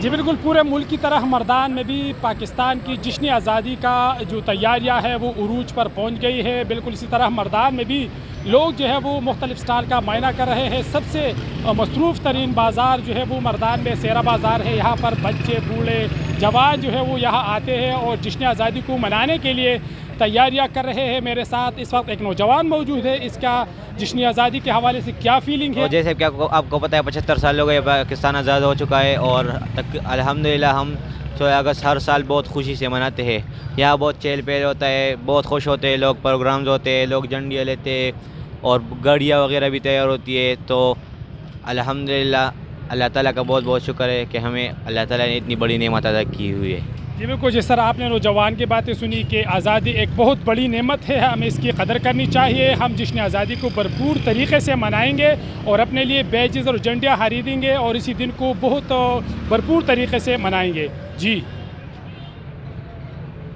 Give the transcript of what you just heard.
जी बिल्कुल, पूरे मुल्क की तरह मर्दान में भी पाकिस्तान की जश्न आज़ादी का जो तैयारियां है वो उरूज पर पहुंच गई है। बिल्कुल इसी तरह मर्दान में भी लोग जो है वो मुख्तलिफ स्टाल का मायना कर रहे हैं। सबसे मसरूफ़ तरीन बाज़ार जो है वो मर्दान में सेरा बाज़ार है। यहाँ पर बच्चे बूढ़े जवान जो है वो यहाँ आते हैं और जश्न आज़ादी को मनाने के लिए तैयारियां कर रहे हैं। मेरे साथ इस वक्त एक नौजवान मौजूद है। इसका जश्न आज़ादी के हवाले से क्या फीलिंग है? और जैसे कि आपको पता है 75 साल हो गए पाकिस्तान आज़ाद हो चुका है और अल्हम्दुलिल्लाह हम 16 अगस्त हर साल बहुत खुशी से मनाते हैं। यहाँ बहुत चहल पहल होता है, बहुत खुश होते हैं लोग, प्रोग्राम्स होते हैं, लोग झंडियाँ लेते हैं और गाड़ियाँ वगैरह भी तैयार होती है। तो अल्हम्दुलिल्लाह अल्लाह ताला का बहुत बहुत शुक्र है कि हमें अल्लाह ताला ने इतनी बड़ी नेमत अदा की हुई है। जी बिल्कुल, जिस तरह आपने नौजवान की बातें सुनी कि आज़ादी एक बहुत बड़ी नेमत है, हमें इसकी कदर करनी चाहिए। हम जश्न आज़ादी को भरपूर तरीके से मनाएंगे और अपने लिए बैजेस और झंडियाँ खरीदेंगे और इसी दिन को बहुत भरपूर तरीके से मनाएंगे। जी।